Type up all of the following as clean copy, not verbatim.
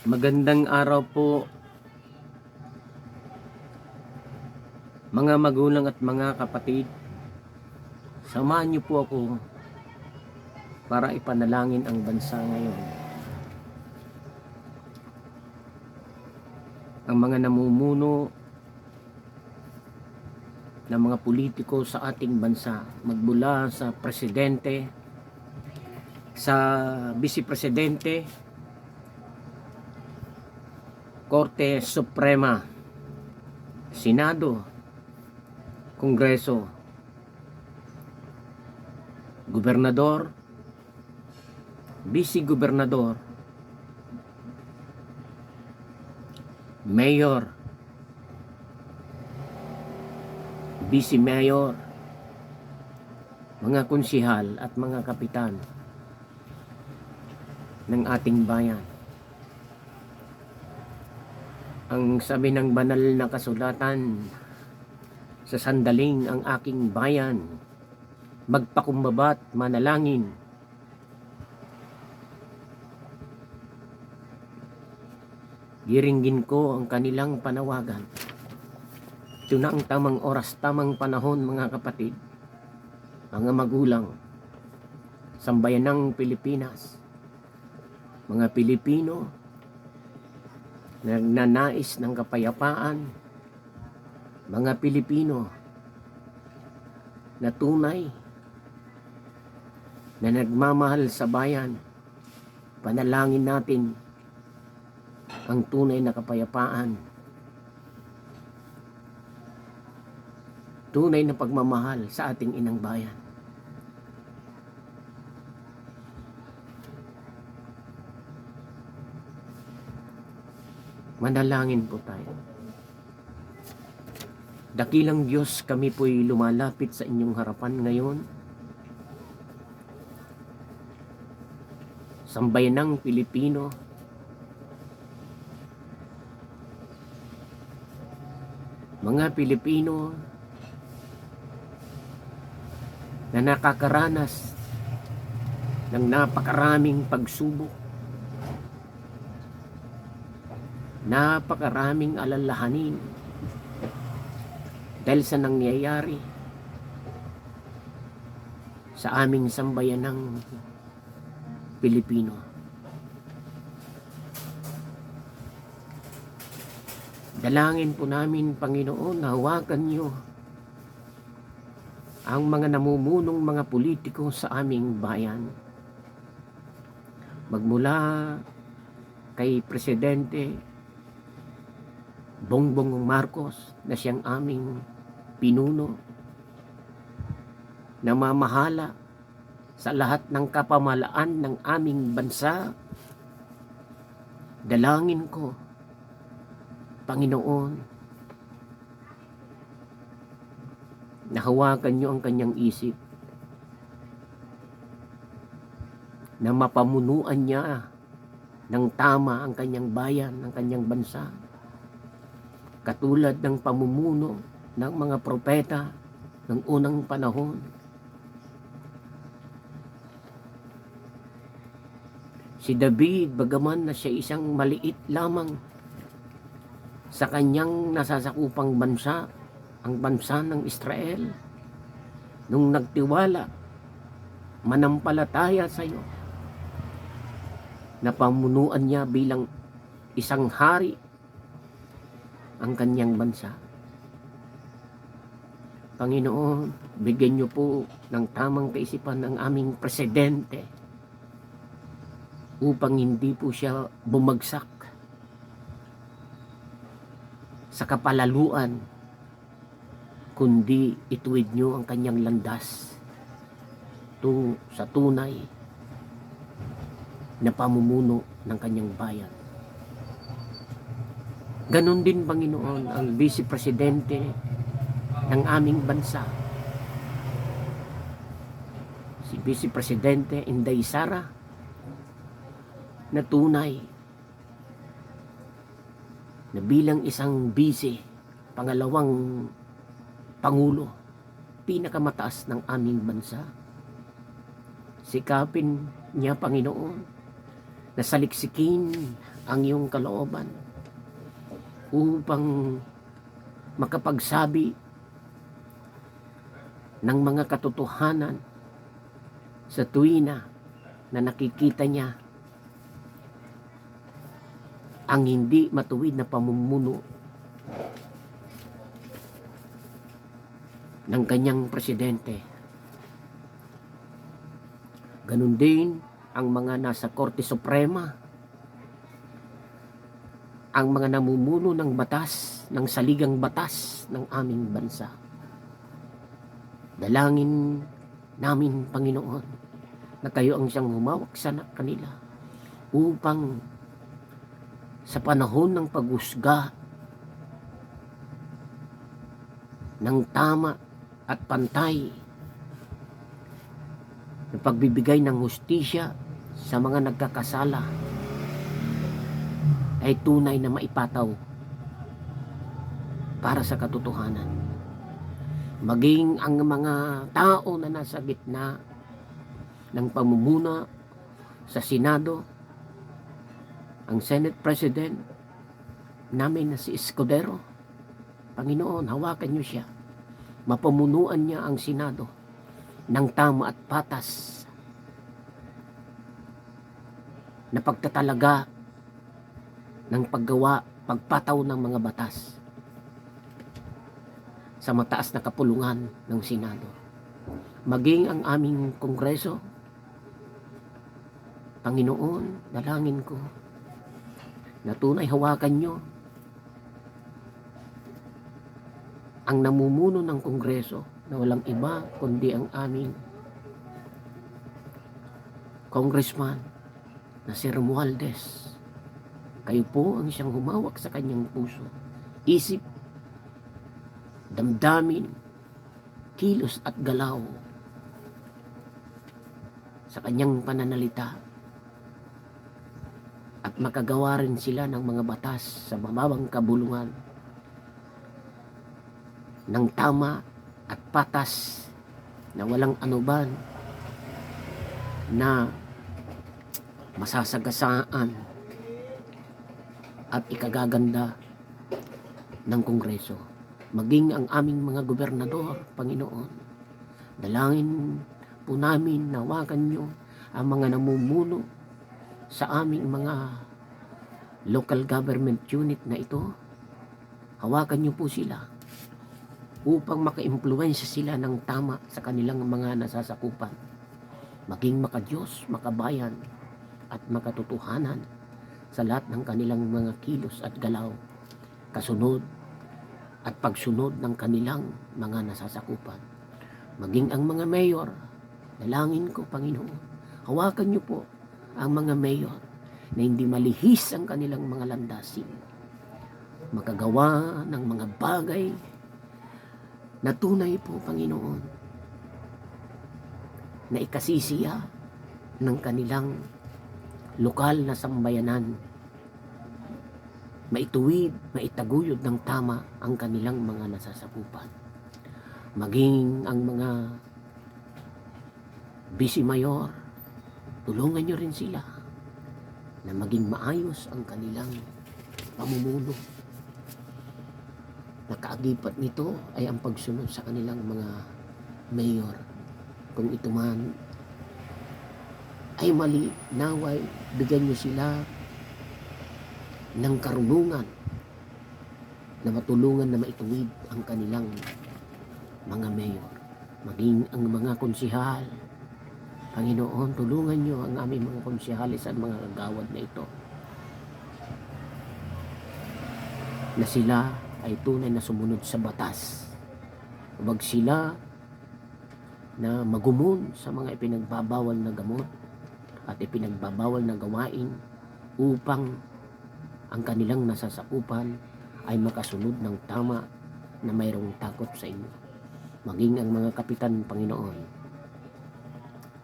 Magandang araw po mga magulang at mga kapatid. Samahan niyo po ako para ipanalangin ang bansa ngayon. Ang mga namumuno ng mga politiko sa ating bansa, magmula sa presidente, sa vice-presidente, Korte Suprema, Senado, Kongreso, gobernador, vice-gobernador, mayor, vice-mayor, mga konsihal at mga kapitan ng ating bayan. Ang sabi ng banal na kasulatan, sa sandaling ang aking bayan magpakumbaba't manalangin. Diringgin ko ang kanilang panawagan. Ito na ang tamang oras, tamang panahon mga kapatid, mga magulang, sambayanang Pilipinas, mga Pilipino na nagnanais ng kapayapaan, mga Pilipino na tunay na nagmamahal sa bayan. Panalangin natin ang tunay na kapayapaan, tunay na pagmamahal sa ating inang bayan. Manalangin po tayo. Dakilang Diyos, kami po'y lumalapit sa inyong harapan ngayon. Sambayanang Pilipino, mga Pilipino na nakakaranas ng napakaraming pagsubok, napakaraming alalahanin dahil sa nangyayari sa aming sambayanang Pilipino. Dalangin po namin, Panginoon, na hawakan niyo ang mga namumunong mga politiko sa aming bayan. Magmula kay Presidente Bongbong Marcos na siyang aming pinuno, namamahala sa lahat ng kapamahalaan ng aming bansa. Dalangin ko, Panginoon, nahawakan niyo ang kanyang isip, na mapamunuan niya ng tama ang kanyang bayan, ang kanyang bansa, katulad ng pamumuno ng mga propeta ng unang panahon. Si David, bagaman na siya isang maliit lamang sa kanyang nasasakupang bansa, ang bansa ng Israel, nung nagtiwala, manampalataya sa iyo, napamunuan niya bilang isang hari ang kanyang bansa. Panginoon, bigyan niyo po ng tamang kaisipan ng aming presidente upang hindi po siya bumagsak sa kapalaluan, kundi ituwid niyo ang kanyang landas sa tunay na pamumuno ng kanyang bayan. Ganon din, Panginoon, ang vice-presidente ng aming bansa, si Vice-Presidente Inday Sara, na tunay na bilang isang vice, pangalawang pangulo, pinakamataas ng aming bansa, sikapin niya, Panginoon, na saliksikin ang iyong kalooban upang makapagsabi ng mga katotohanan sa tuwina na nakikita niya ang hindi matuwid na pamumuno ng kanyang presidente. Ganun din ang mga nasa Korte Suprema, ang mga namumuno ng batas, ng saligang batas ng aming bansa. Dalangin namin, Panginoon, na kayo ang siyang humawak sa kanila upang sa panahon ng paghusga ng tama at pantay na pagbibigay ng hustisya sa mga nagkakasala ay tunay na maipataw para sa katotohanan. Maging ang mga tao na nasa gitna ng pamumuna sa Senado, ang Senate President namin na si Escudero, Panginoon, hawakan niyo siya. Mapamunuan niya ang Senado ng tama at patas na pagtatalaga ng paggawa, pagpataw ng mga batas sa mataas na kapulungan ng Senado. Maging ang aming Kongreso, Panginoon, dalangin ko na tunay hawakan niyo ang namumuno ng Kongreso na walang iba kundi ang aming Congressman na si Romualdez. Kayo po ang siyang humawak sa kanyang puso, isip, damdamin, kilos at galaw sa kanyang pananalita, at makagawa rin sila ng mga batas sa mababang kabulungan ng tama at patas na walang anuban na masasagasaan at ikagaganda ng Kongreso. Maging ang aming mga gobernador, Panginoon, dalangin po namin na hawakan niyo ang mga namumuno sa aming mga local government unit na ito. Hawakan niyo po sila upang maka-impluwensya sila ng tama sa kanilang mga nasasakupan. Maging makadiyos, makabayan at makatotohanan sa lahat ng kanilang mga kilos at galaw, kasunod at pagsunod ng kanilang mga nasasakupan. Maging ang mga mayor, dalangin ko, Panginoon, hawakan niyo po ang mga mayor na hindi malihis ang kanilang mga landasin, makagawa ng mga bagay na tunay po, Panginoon, na ikasisiya ng kanilang lokal na sambayanan, maituwid, maitaguyod ng tama ang kanilang mga nasasakupan. Maging ang mga vice mayor, tulungan nyo rin sila na maging maayos ang kanilang pamumuno. Nakaagipat nito ay ang pagsunod sa kanilang mga mayor. Kung ito man ay mali, naway bigyan nyo sila ng karunungan na matulungan na maituwid ang kanilang mga mayor. Maging ang mga konsihal, Panginoon, tulungan nyo ang aming mga konsihalis at mga kagawad na ito, na sila ay tunay na sumunod sa batas. Huwag sila na magumon sa mga ipinagbabawal na gamot at ipinagbabawal na gawain upang ang kanilang nasasakupan ay makasunod ng tama na mayroong takot sa inyo. Maging ang mga kapitan, Panginoon,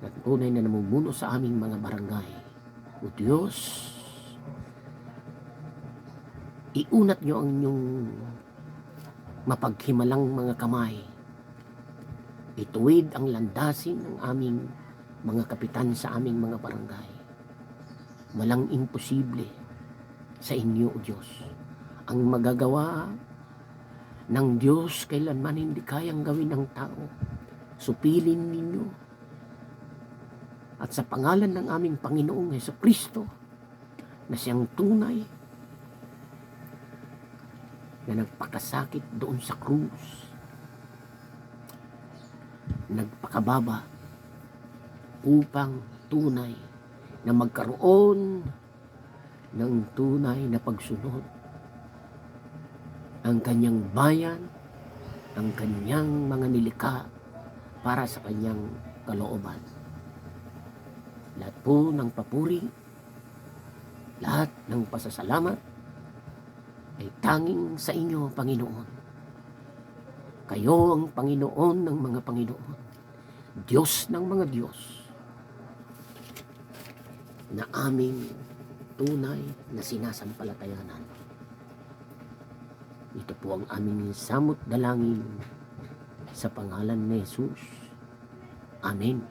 na tunay na namumuno sa aming mga barangay. O Diyos, iunat nyo ang inyong mapaghimalang mga kamay. Ituwid ang landasin ng aming mga kapitan sa aming mga barangay. Walang imposible sa inyo, O Diyos. Ang magagawa ng Diyos kailanman hindi kayang gawin ng tao. Supilin ninyo. At sa pangalan ng aming Panginoong Hesukristo, na siyang tunay na nagpakasakit doon sa krus, nagpakababa upang tunay na magkaroon ng tunay na pagsunod ang kanyang bayan, ang kanyang mga nilikha para sa kanyang kalooban. Lahat po ng papuri, lahat ng pasasalamat ay tanging sa inyo, Panginoon. Kayo ang Panginoon ng mga Panginoon, Diyos ng mga Diyos, na aming tunay na sinasampalatayanan. Ito po ang aming samot dalangin sa pangalan ni Jesus. Amen.